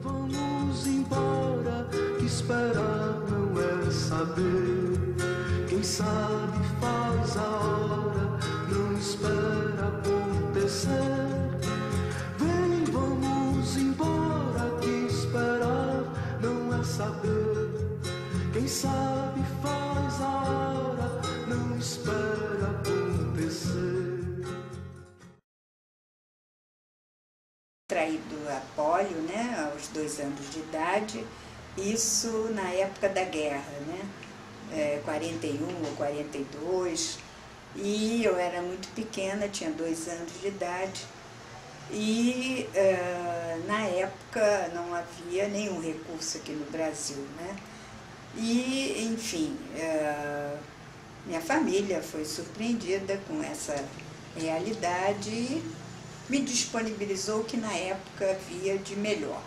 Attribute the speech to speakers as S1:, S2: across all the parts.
S1: Vamos embora, que esperar não é saber. Quem sabe faz a hora, não espera acontecer. Vem, vamos embora, que esperar não é saber. Quem sabe faz a hora, não espera acontecer.
S2: Traído a polio, né, aos 2 anos de idade, isso na época da guerra, né, 41 ou 42, e eu era muito pequena, tinha 2 anos de idade, e na época não havia nenhum recurso aqui no Brasil, né, e enfim, minha família foi surpreendida com essa realidade e me disponibilizou o que na época havia de melhor.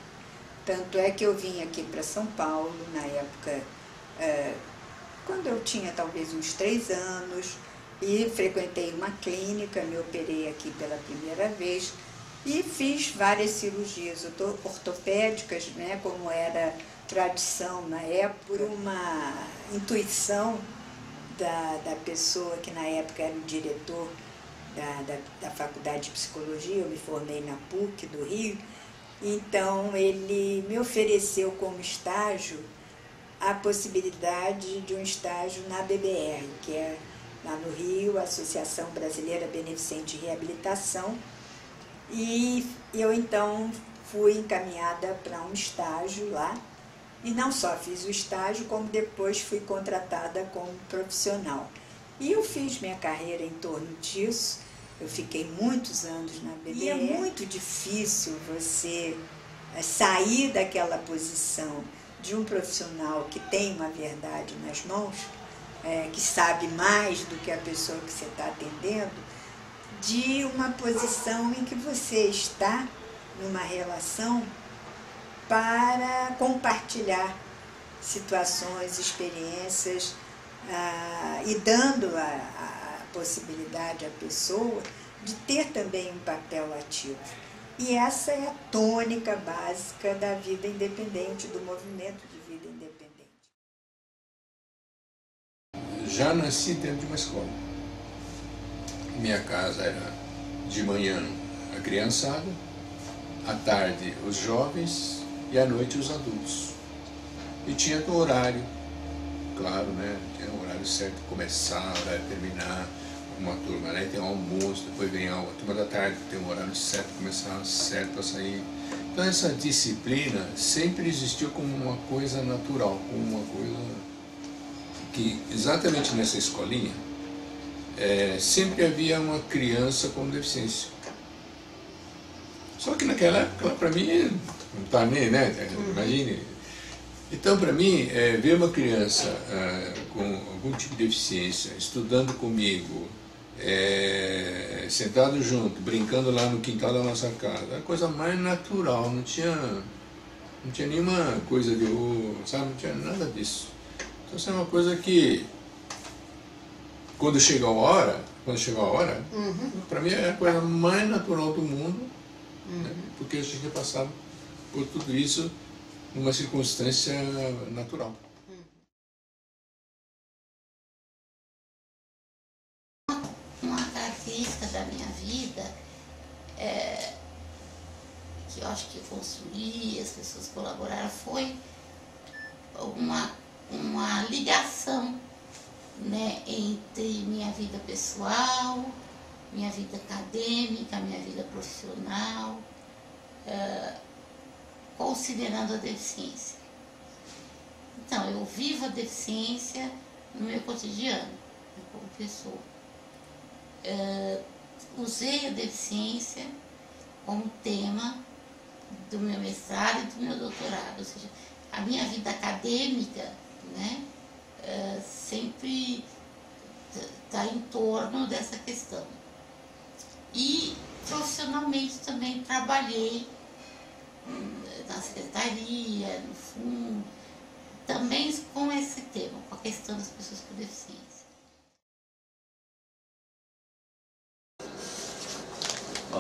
S2: Tanto é que eu vim aqui para São Paulo, na época, quando eu tinha talvez uns 3 anos, e frequentei uma clínica, me operei aqui pela primeira vez, e fiz várias cirurgias ortopédicas, né, como era tradição na época, por uma intuição da pessoa que na época era o diretor da Faculdade de Psicologia. Eu me formei na PUC do Rio, então ele me ofereceu como estágio a possibilidade de um estágio na BBR, que é lá no Rio, a Associação Brasileira Beneficente de Reabilitação, e eu então fui encaminhada para um estágio lá, e não só fiz o estágio, como depois fui contratada como profissional. E eu fiz minha carreira em torno disso. Eu fiquei muitos anos na BBR. E é muito difícil você sair daquela posição de um profissional que tem uma verdade nas mãos, que sabe mais do que a pessoa que você está atendendo, de uma posição em que você está numa relação para compartilhar situações, experiências, e dando a possibilidade à pessoa de ter também um papel ativo. E essa é a tônica básica da vida independente, do movimento de vida independente.
S3: Já nasci dentro de uma escola. Minha casa era de manhã a criançada, à tarde os jovens e à noite os adultos. E tinha o horário, claro, né? Tem um horário certo de começar, horário de terminar, uma turma, né? Tem um almoço, depois vem a turma da tarde, tem um horário certo de começar, certo para sair. Então essa disciplina sempre existiu como uma coisa natural, como uma coisa que exatamente nessa escolinha sempre havia uma criança com deficiência. Só que naquela época, para mim, não está nem, né? Imagine. Então, para mim, ver uma criança com algum tipo de deficiência, estudando comigo, sentado junto, brincando lá no quintal da nossa casa, era a coisa mais natural, não tinha nenhuma coisa de, sabe, não tinha nada disso. Então, isso é uma coisa que, quando chegou a hora, para mim é a coisa mais natural do mundo, né, porque eu tinha passado por tudo isso numa circunstância natural.
S4: Uma característica da minha vida que eu acho que eu construí, as pessoas colaboraram, foi uma ligação, né, entre minha vida pessoal, minha vida acadêmica, minha vida profissional, considerando a deficiência. Então, eu vivo a deficiência no meu cotidiano, né, como pessoa. Usei a deficiência como tema do meu mestrado e do meu doutorado, ou seja, a minha vida acadêmica, né, sempre está em torno dessa questão. E profissionalmente também trabalhei na secretaria, no fundo, também com esse tema, com a questão das pessoas com deficiência.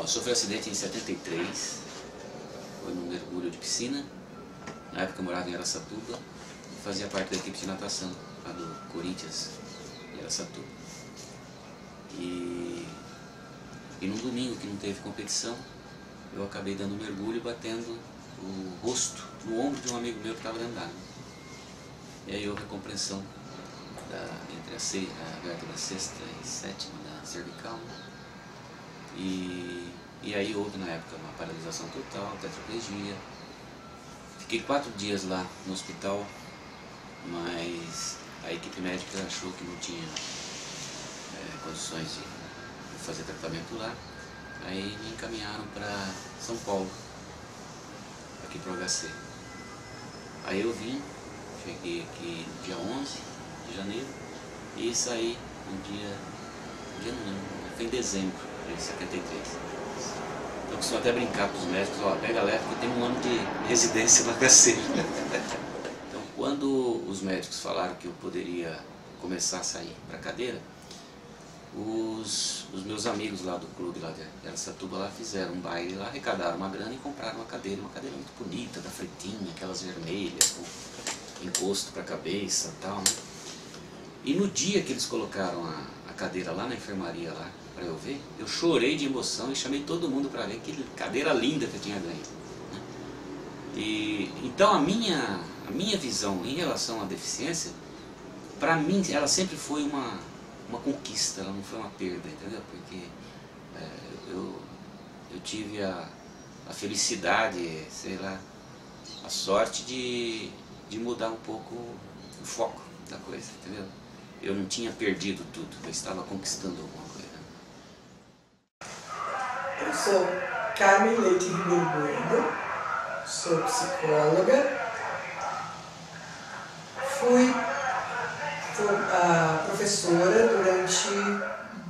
S5: Sofri um acidente em 73, foi num mergulho de piscina, Na época eu morava em Araçatuba e fazia parte da equipe de natação lá do Corinthians de Araçatuba. E num domingo que não teve competição, eu acabei dando um mergulho e batendo o rosto no ombro de um amigo meu que estava dentro d'água. E aí houve a compreensão entre a vértebra sexta e sétima da cervical. E aí houve na época uma paralisação total, tetraplegia. Fiquei 4 dias lá no hospital, mas a equipe médica achou que não tinha condições de fazer tratamento lá. Aí me encaminharam para São Paulo, aqui para o HC. Aí eu vim, cheguei aqui no dia 11 de janeiro e saí no dia não lembro, foi em dezembro de 73. Então costumo até brincar com os médicos, ó, pega leve que tem um ano de residência no HC. Então quando os médicos falaram que eu poderia começar a sair para a cadeira, os meus amigos lá do clube lá de Araçatuba lá fizeram um baile lá, arrecadaram uma grana e compraram uma cadeira muito bonita, da Fretinha, aquelas vermelhas, com encosto para a cabeça e tal, né? E no dia que eles colocaram a cadeira lá na enfermaria lá, para eu ver, eu chorei de emoção e chamei todo mundo para ver que cadeira linda que eu tinha ganho, né? E então a minha visão em relação à deficiência, para mim, ela sempre foi uma conquista, ela não foi uma perda, entendeu? Porque eu tive a felicidade, sei lá, a sorte de mudar um pouco o foco da coisa, entendeu? Eu não tinha perdido tudo, eu estava conquistando alguma coisa.
S6: Eu sou Carmen Leite Ribeiro Bueno, sou psicóloga, fui professora durante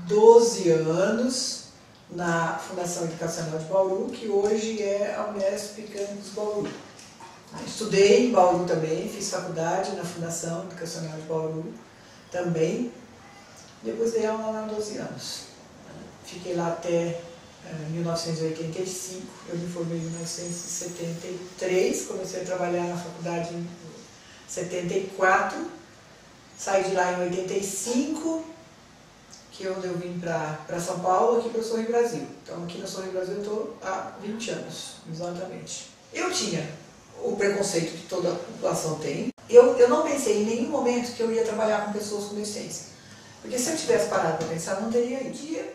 S6: 12 anos na Fundação Educacional de Bauru, que hoje é a Unesp Campus Bauru. Estudei em Bauru também, fiz faculdade na Fundação Educacional de Bauru também, depois dei aula lá há 12 anos. Fiquei lá até 1985, eu me formei em 1973, comecei a trabalhar na faculdade em 74, saí de lá em 85, que é onde eu vim para São Paulo, aqui para o Sorri Brasil. Então aqui no Sorri Brasil eu estou há 20 anos, exatamente. Eu tinha o preconceito que toda a população tem. Eu não pensei em nenhum momento que eu ia trabalhar com pessoas com deficiência. Porque se eu tivesse parado para pensar, não teria dia.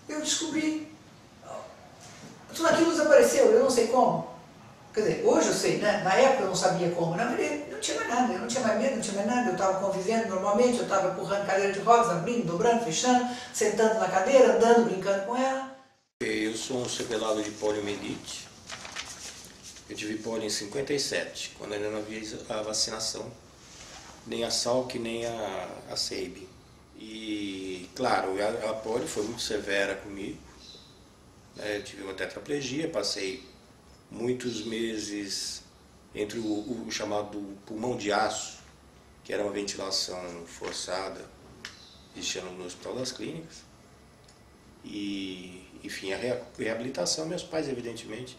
S6: Eu descobri. Tudo aquilo desapareceu, eu não sei como. Quer dizer, hoje eu sei, né? Na época eu não sabia como. Na verdade, não tinha mais nada, eu não tinha mais medo, não tinha mais nada. Eu estava convivendo normalmente, eu estava empurrando cadeira de rodas, abrindo, dobrando, fechando, sentando na cadeira, andando, brincando com ela.
S7: Eu sou um sequelado de poliomielite. Eu tive polio em 57, quando ainda não havia a vacinação, nem a Salk, nem a Seib. E, claro, a polio foi muito severa comigo. Eu tive uma tetraplegia, passei muitos meses entre o chamado pulmão de aço, que era uma ventilação forçada, existia no Hospital das Clínicas. E, enfim, a reabilitação, meus pais, evidentemente,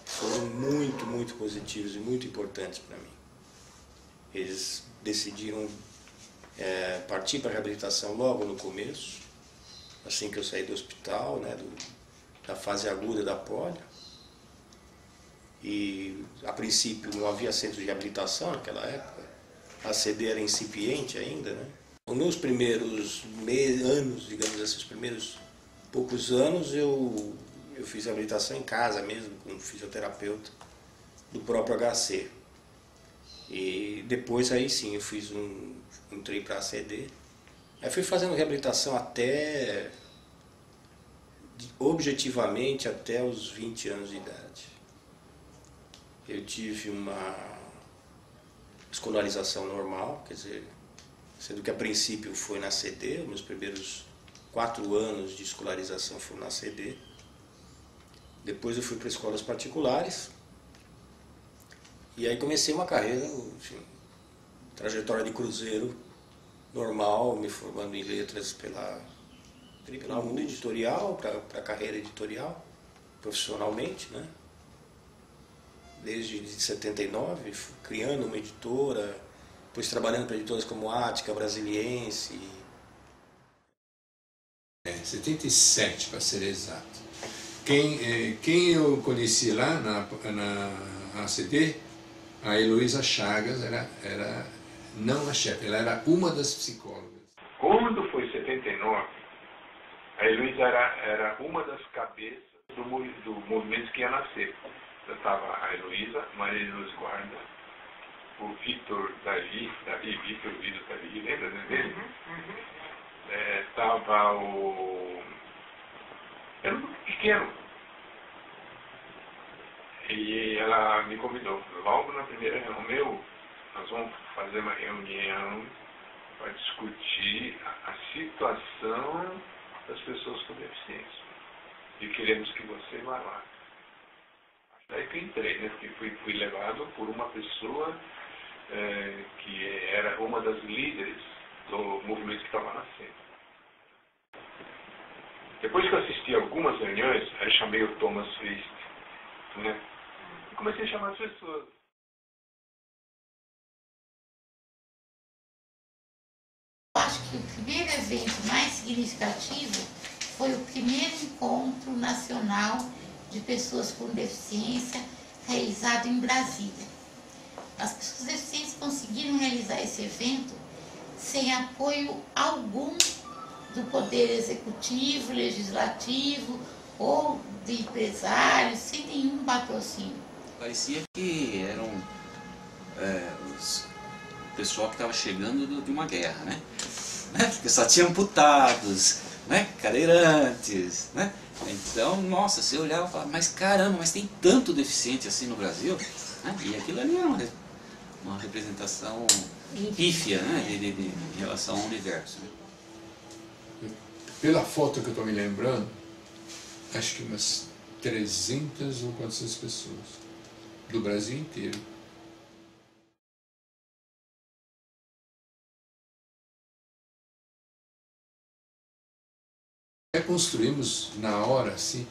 S7: foram muito, muito positivos e muito importantes para mim. Eles decidiram partir para a reabilitação logo no começo, assim que eu saí do hospital, né, da fase aguda da polio. E a princípio não havia centro de reabilitação naquela época, a CD era incipiente ainda, né? Nos meus primeiros anos, digamos assim, os primeiros poucos anos, eu fiz reabilitação em casa mesmo, com um fisioterapeuta do próprio HC. E depois aí sim, eu entrei para a CD. Aí fui fazendo reabilitação objetivamente até os 20 anos de idade. Eu tive uma escolarização normal, quer dizer, sendo que a princípio foi na CD, meus primeiros 4 anos de escolarização foram na CD. Depois eu fui para escolas particulares e aí comecei uma carreira, enfim, trajetória de cruzeiro normal, me formando em letras pelo mundo editorial, para a carreira editorial, profissionalmente, né? desde 79, criando uma editora, depois trabalhando para editoras como Ática, Brasiliense.
S3: 77, para ser exato. Quem eu conheci lá na ACD, a Heloísa Chagas, era não a chefe, ela era uma das psicólogas.
S8: Quando foi 79, a Heloísa era uma das cabeças do movimento que ia nascer. Já estava a Heloísa, Maria Luz Guarda, o Vitor Davi, Vitor Davi, lembra dele? Estava o... Era um pequeno. E ela me convidou. Logo na primeira reunião, nós vamos fazer uma reunião para discutir a situação das pessoas com deficiência. E queremos que você vá lá. Daí que eu entrei, né? Porque fui levado por uma pessoa que era uma das líderes do movimento que estava nascendo. Depois que eu assisti algumas reuniões, aí chamei o Thomas Feist, né? E comecei a chamar as pessoas.
S4: Eu acho que o primeiro evento mais significativo foi o primeiro encontro nacional de pessoas com deficiência realizado em Brasília. As pessoas deficientes conseguiram realizar esse evento sem apoio algum do poder executivo, legislativo ou de empresários, sem nenhum patrocínio.
S5: Parecia que eram o pessoal que estava chegando de uma guerra, né? Porque só tinha amputados, né? Cadeirantes, né? Então, nossa, você olhava e falava, mas caramba, mas tem tanto deficiente assim no Brasil, né? E aquilo ali era uma representação pífia, né? De relação ao universo. Né?
S3: Pela foto que eu estou me lembrando, acho que umas 300 ou 400 pessoas do Brasil inteiro. Construímos na hora assim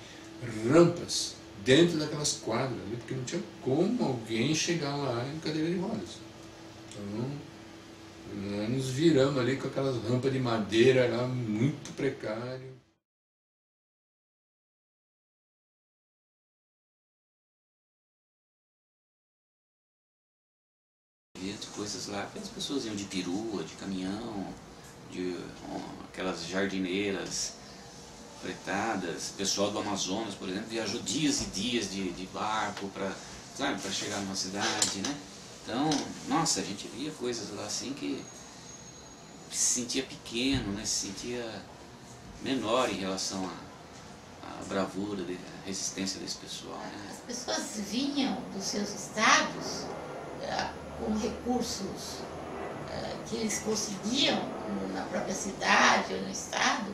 S3: rampas dentro daquelas quadras, porque não tinha como alguém chegar lá em cadeira de rodas. Então, nós nos viramos ali com aquelas rampas de madeira lá, muito precário.
S5: Havia coisas lá que as pessoas iam de perua, de caminhão, de aquelas jardineiras fretadas. O pessoal do Amazonas, por exemplo, viajou dias e dias de barco para chegar numa cidade, né? Então, nossa, a gente via coisas lá assim que se sentia pequeno, né? Se sentia menor em relação à bravura, à resistência desse pessoal. Né?
S4: As pessoas vinham dos seus estados com recursos que eles conseguiam na própria cidade ou no estado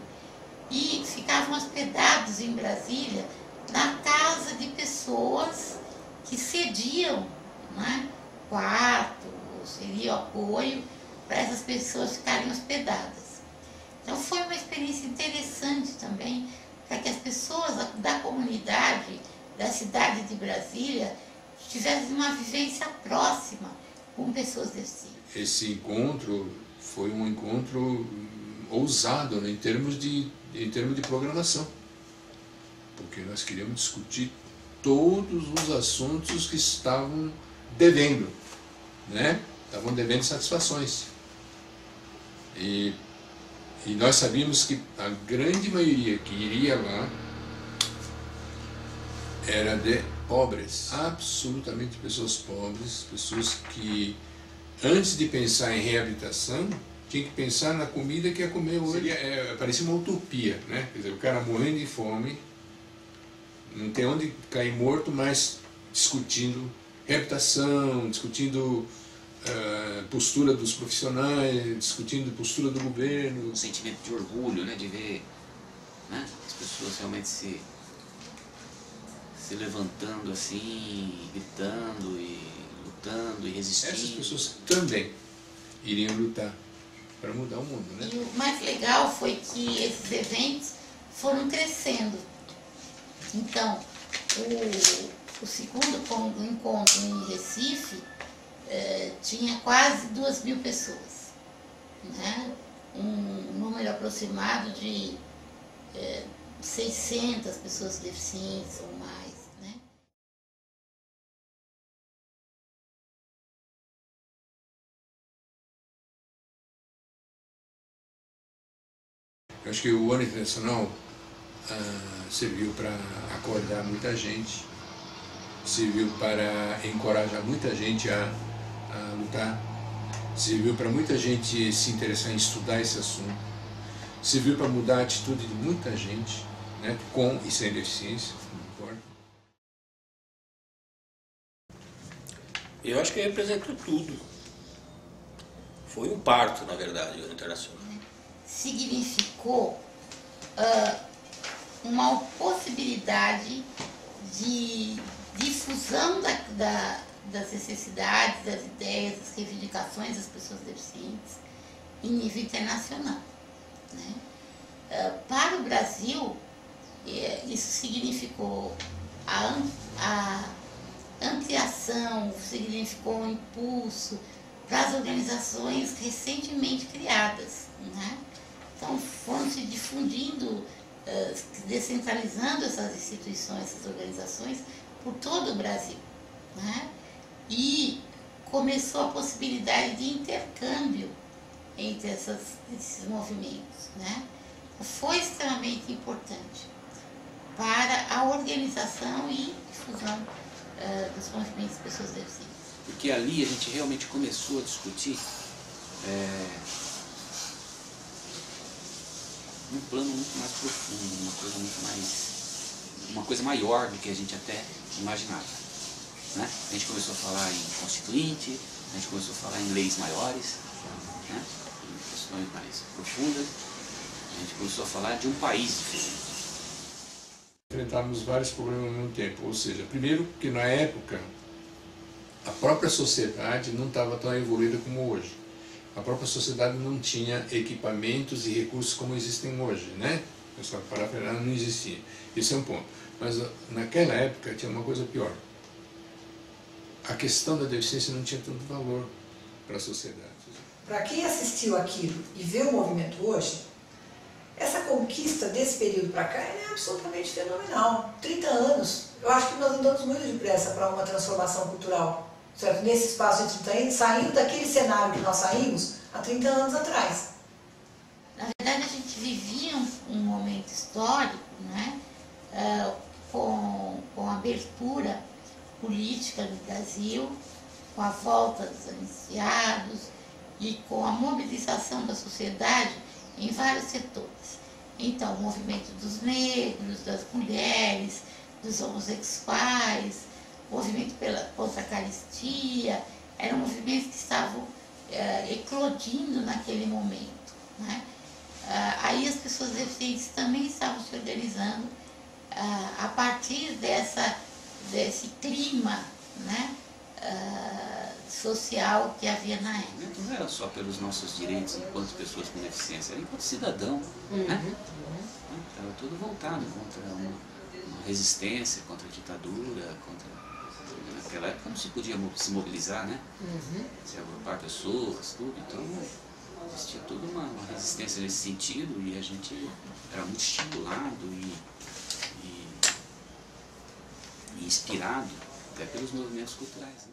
S4: e ficavam hospedados em Brasília na casa de pessoas que cediam, né? Quarto, seria apoio para essas pessoas ficarem hospedadas. Então foi uma experiência interessante também para que as pessoas da comunidade, da cidade de Brasília, tivessem uma vivência próxima com pessoas deficientes.
S3: Esse encontro foi um encontro ousado, né, em termos de programação, porque nós queríamos discutir todos os assuntos que estavam devendo, né? Estavam devendo satisfações. E nós sabíamos que a grande maioria que iria lá era de pobres, absolutamente pessoas pobres, pessoas que, antes de pensar em reabilitação, tinha que pensar na comida que ia comer hoje. Parecia uma utopia, né? Quer dizer, o cara morrendo de fome, não tem onde cair morto, mas discutindo reabilitação, discutindo postura dos profissionais, discutindo postura do governo.
S5: Um sentimento de orgulho, né? De ver, né? As pessoas realmente se levantando assim, gritando e lutando e resistindo.
S3: Essas pessoas também iriam lutar para mudar o mundo, né?
S4: E o mais legal foi que esses eventos foram crescendo. Então, o segundo encontro em Recife tinha quase 2.000 pessoas, né? Um número aproximado de 600 pessoas deficientes ou mais, né?
S3: Eu acho que o Ano Internacional serviu para acordar muita gente, serviu para encorajar muita gente a lutar, serviu para muita gente se interessar em estudar esse assunto, serviu para mudar a atitude de muita gente, né, com e sem deficiência, não importa.
S7: Eu acho que representou tudo. Foi um parto, na verdade, o Ano Internacional.
S4: Significou uma possibilidade de difusão das necessidades, das ideias, das reivindicações das pessoas deficientes em nível internacional, né? Para o Brasil, isso significou a ampliação, significou um impulso para as organizações recentemente criadas, né? Então foram se difundindo, descentralizando essas instituições, essas organizações por todo o Brasil, né? E começou a possibilidade de intercâmbio entre esses movimentos, né? Foi extremamente importante para a organização e difusão dos movimentos de pessoas deficientes.
S5: Porque ali a gente realmente começou a discutir um plano muito mais profundo, uma coisa maior do que a gente até imaginava, né? A gente começou a falar em constituinte, a gente começou a falar em leis maiores, né? Em questões mais profundas, a gente começou a falar de um país diferente.
S3: Enfrentávamos vários problemas ao mesmo tempo, ou seja, primeiro que na época a própria sociedade não estava tão evoluída como hoje. A própria sociedade não tinha equipamentos e recursos como existem hoje, né? Pessoal, parafernália não existia. Esse é um ponto. Mas naquela época tinha uma coisa pior. A questão da deficiência não tinha tanto valor para a sociedade.
S6: Para quem assistiu aquilo e vê o movimento hoje, essa conquista desse período para cá é absolutamente fenomenal. 30 anos. Eu acho que nós andamos muito depressa para uma transformação cultural. Certo? Nesse espaço de 30 anos, saindo daquele cenário que nós saímos há 30 anos atrás.
S4: Na verdade, a gente vivia um momento histórico, né? Com a abertura política no Brasil, com a volta dos anunciados e com a mobilização da sociedade em vários setores. Então, o movimento dos negros, das mulheres, dos homossexuais, o movimento contra a carestia, eram movimentos que estavam eclodindo naquele momento, né? Aí as pessoas deficientes também estavam se organizando a partir desse clima, né, social que havia na época.
S5: Não era só pelos nossos direitos enquanto pessoas com deficiência, era enquanto cidadão, né? Estava tudo voltado contra uma resistência, contra a ditadura, naquela época não se podia se mobilizar, né? Se agrupar pessoas, tudo, então existia toda uma resistência nesse sentido e a gente era muito estimulado e inspirado até pelos movimentos culturais, né?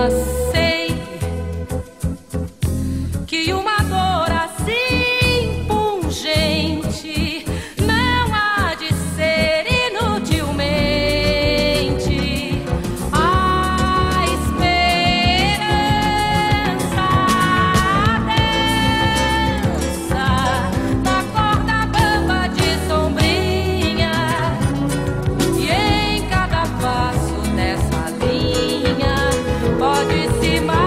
S9: mas sei que uma dor assim pungente não há de ser inutilmente a esperança, a dança da corda bamba de sombrinha, e em cada passo dessa linha pode se machucar.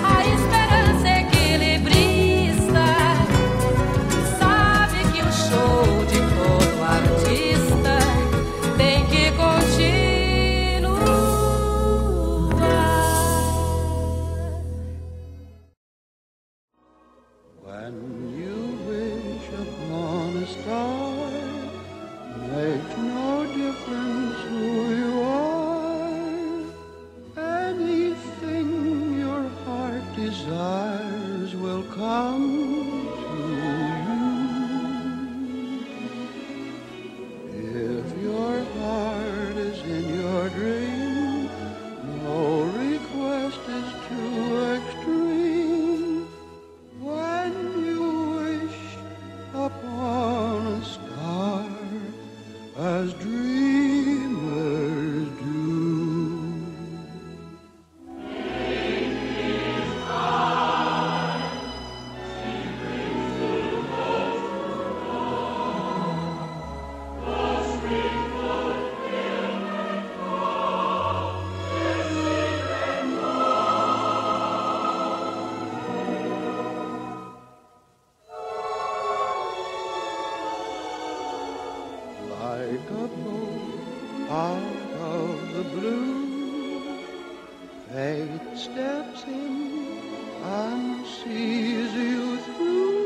S9: A esperança equilibrista sabe que o show de todo artista tem que continuar.
S1: When you wish upon a star, makes no difference who you are. Anything your heart desires will come to you. If your heart is in your dream, no request is too extreme. When you wish upon a star, as dreamers do. Like a boat out of the blue, fate steps in and sees you through.